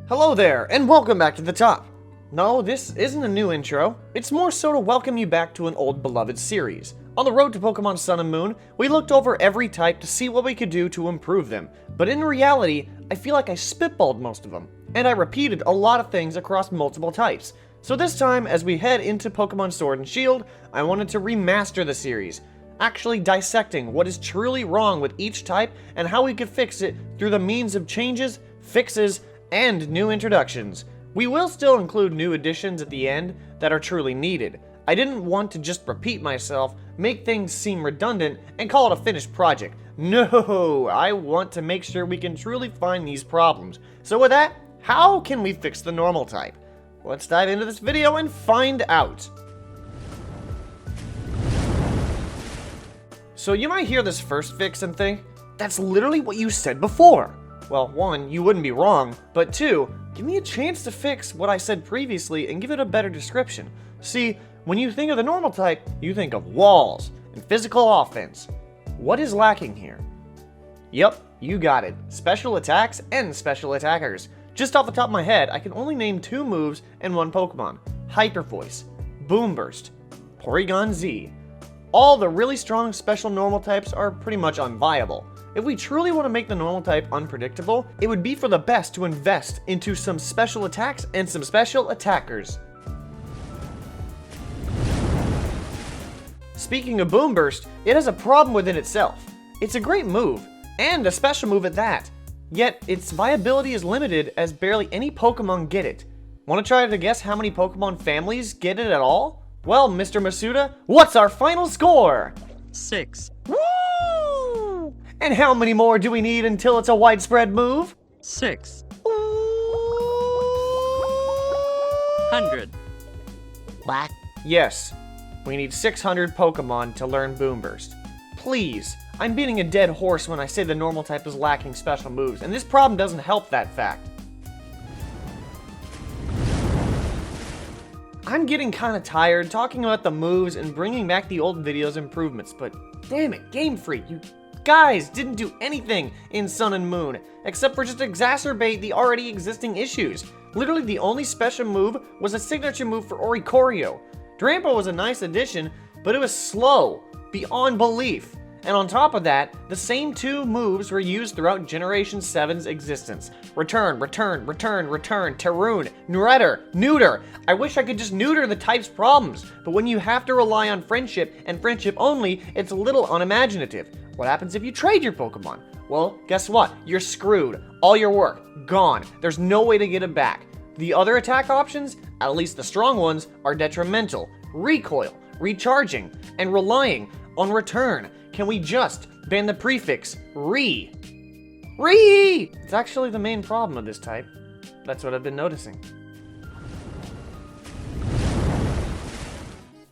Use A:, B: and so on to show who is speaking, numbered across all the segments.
A: Hello there, and welcome back to the top. No, this isn't a new intro. It's more so to welcome you back to an old beloved series. On the road to Pokemon Sun and Moon, we looked over every type to see what we could do to improve them. But in reality, I feel like I spitballed most of them, and I repeated a lot of things across multiple types. So this time, as we head into Pokemon Sword and Shield, I wanted to remaster the series, actually dissecting what is truly wrong with each type and how we could fix it through the means of changes, fixes, and new introductions. We will still include new additions at the end that are truly needed. I didn't want to just repeat myself, make things seem redundant, and call it a finished project. No, I want to make sure we can truly find these problems. So with that, how can we fix the normal type? Let's dive into this video and find out. So you might hear this first fix and think, that's literally what you said before. Well, one, you wouldn't be wrong, but two, give me a chance to fix what I said previously and give it a better description. See, when you think of the normal type, you think of walls and physical offense. What is lacking here? Yep, you got it. Special attacks and special attackers. Just off the top of my head, I can only name two moves and one Pokemon. Hyper Voice, Boom Burst, Porygon Z. All the really strong special normal types are pretty much unviable. If we truly want to make the normal type unpredictable, it would be for the best to invest into some special attacks and some special attackers. Speaking of Boom Burst, it has a problem within itself. It's a great move, and a special move at that. Yet, its viability is limited as barely any Pokemon get it. Want to try to guess how many Pokemon families get it at all? Well, Mr. Masuda, what's our final score?
B: 6.
A: Woo! And how many more do we need until it's a widespread move?
B: 6. 100.
C: What?
A: Yes, we need 600 Pokemon to learn Boom Burst. Please, I'm beating a dead horse when I say the normal type is lacking special moves, and this problem doesn't help that fact. I'm getting kinda tired talking about the moves and bringing back the old videos improvements, but damn it, Game Freak, you guys didn't do anything in Sun and Moon, except for just exacerbate the already existing issues. Literally the only special move was a signature move for Oricorio. Drampa was a nice addition, but it was slow, beyond belief. And on top of that, the same two moves were used throughout Generation 7's existence. Return, Taroon, Neuter. I wish I could just neuter the type's problems, but when you have to rely on friendship and friendship only, it's a little unimaginative. What happens if you trade your Pokemon? Well, guess what? You're screwed. All your work, gone. There's no way to get it back. The other attack options, at least the strong ones, are detrimental. Recoil, recharging, and relying on return. Can we just ban the prefix re? It's actually the main problem of this type. That's what I've been noticing.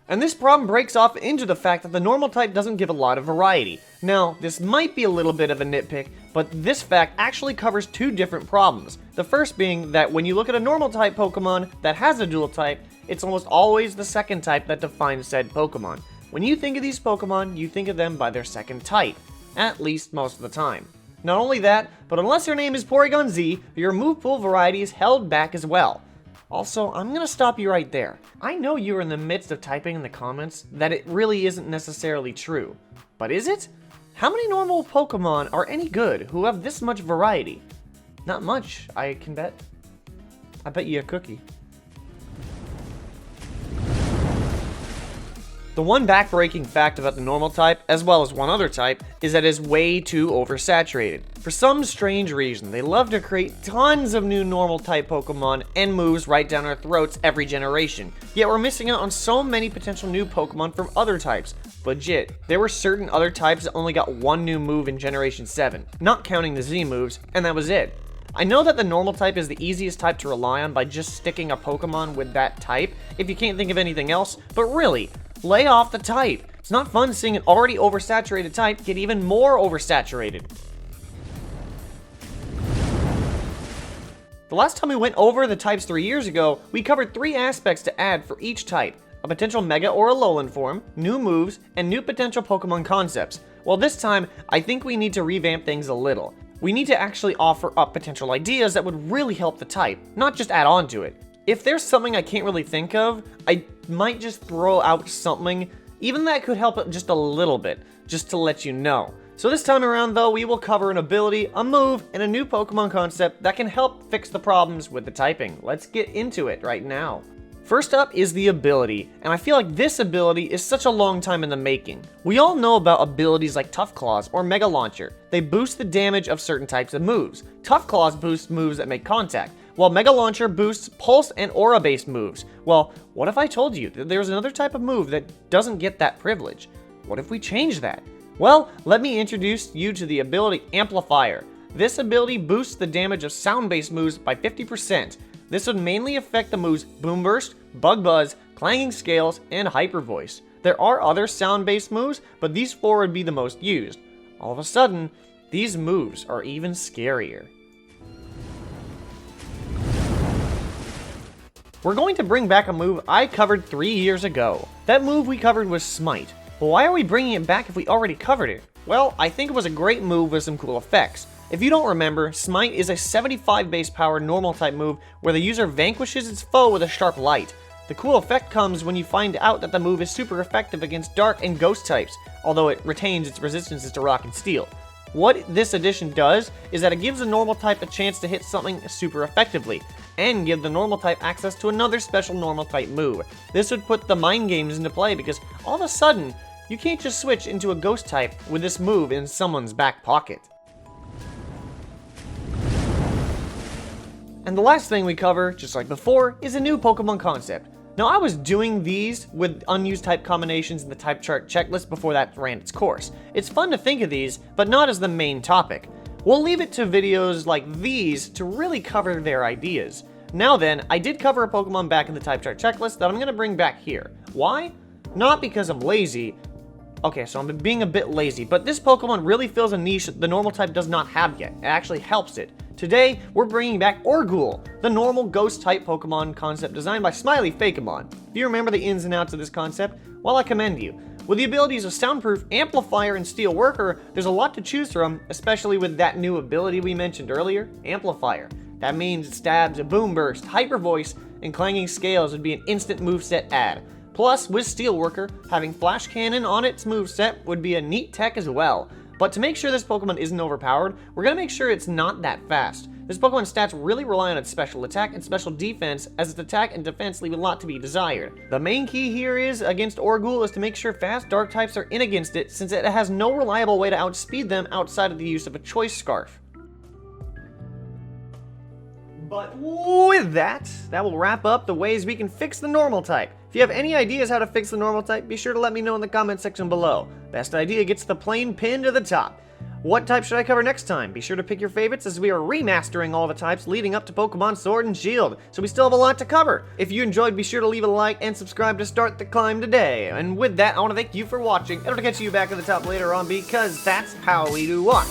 A: And this problem breaks off into the fact that the normal type doesn't give a lot of variety. Now, this might be a little bit of a nitpick, but this fact actually covers two different problems. The first being that when you look at a normal type Pokemon that has a dual type, it's almost always the second type that defines said Pokemon. When you think of these Pokemon, you think of them by their second type, at least most of the time. Not only that, but unless your name is Porygon Z, your move pool variety is held back as well. Also, I'm gonna stop you right there. I know you're in the midst of typing in the comments that it really isn't necessarily true. But is it? How many normal Pokemon are any good who have this much variety? Not much, I can bet. I bet you a cookie. The one backbreaking fact about the normal type, as well as one other type, is that it is way too oversaturated. For some strange reason, they love to create tons of new normal type Pokemon and moves right down our throats every generation. Yet we're missing out on so many potential new Pokemon from other types. Legit, there were certain other types that only got one new move in Generation 7, not counting the Z moves, and that was it. I know that the normal type is the easiest type to rely on by just sticking a Pokemon with that type if you can't think of anything else, but really, lay off the type. It's not fun seeing an already oversaturated type get even more oversaturated. The last time we went over the types 3 years ago, we covered 3 aspects to add for each type: a potential Mega or Alolan form, new moves, and new potential Pokemon concepts. Well, this time, I think we need to revamp things a little. We need to actually offer up potential ideas that would really help the type, not just add on to it. If there's something I can't really think of, I might just throw out something, even that could help it just a little bit, just to let you know. So this time around though, we will cover an ability, a move, and a new Pokemon concept that can help fix the problems with the typing. Let's get into it right now. First up is the ability, and I feel like this ability is such a long time in the making. We all know about abilities like Tough Claws or Mega Launcher. They boost the damage of certain types of moves. Tough Claws boosts moves that make contact, while Mega Launcher boosts pulse and aura-based moves. Well, what if I told you that there's another type of move that doesn't get that privilege? What if we change that? Well, let me introduce you to the ability Amplifier. This ability boosts the damage of sound-based moves by 50%. This would mainly affect the moves Boom Burst, Bug Buzz, Clanging Scales, and Hyper Voice. There are other sound-based moves, but these four would be the most used. All of a sudden, these moves are even scarier. We're going to bring back a move I covered 3 years ago. That move we covered was Smite. But why are we bringing it back if we already covered it? Well, I think it was a great move with some cool effects. If you don't remember, Smite is a 75 base power normal type move where the user vanquishes its foe with a sharp light. The cool effect comes when you find out that the move is super effective against dark and ghost types, although it retains its resistances to rock and steel. What this addition does is that it gives the normal type a chance to hit something super effectively, and give the normal type access to another special normal type move. This would put the mind games into play because all of a sudden, you can't just switch into a ghost type with this move in someone's back pocket. And the last thing we cover, just like before, is a new Pokemon concept. Now I was doing these with unused type combinations in the type chart checklist before that ran its course. It's fun to think of these, but not as the main topic. We'll leave it to videos like these to really cover their ideas. Now then, I did cover a Pokemon back in the type chart checklist that I'm going to bring back here. Why? Not because I'm lazy. Okay, so I'm being a bit lazy, but this Pokemon really fills a niche the normal type does not have yet. It actually helps it. Today, we're bringing back Orghoul, the normal ghost type Pokemon concept designed by Smiley Fakemon. If you remember the ins and outs of this concept, well, I commend you. With the abilities of Soundproof, Amplifier, and Steel Worker, there's a lot to choose from, especially with that new ability we mentioned earlier, Amplifier. That means stabs, a Boom Burst, Hyper Voice, and Clanging Scales would be an instant moveset add. Plus, with Steel Worker, having Flash Cannon on its moveset would be a neat tech as well. But to make sure this Pokemon isn't overpowered, we're going to make sure it's not that fast. This Pokemon's stats really rely on its special attack and special defense, as its attack and defense leave a lot to be desired. The main key here is, against Orghoul, is to make sure fast dark types are in against it, since it has no reliable way to outspeed them outside of the use of a Choice Scarf. But with that will wrap up the ways we can fix the normal type. If you have any ideas how to fix the normal type, be sure to let me know in the comment section below. Best idea gets the plain pin to the top. What type should I cover next time? Be sure to pick your favorites as we are remastering all the types leading up to Pokemon Sword and Shield, so we still have a lot to cover. If you enjoyed, be sure to leave a like and subscribe to start the climb today. And with that, I want to thank you for watching, and I'll catch you back at the top later on because that's how we do what.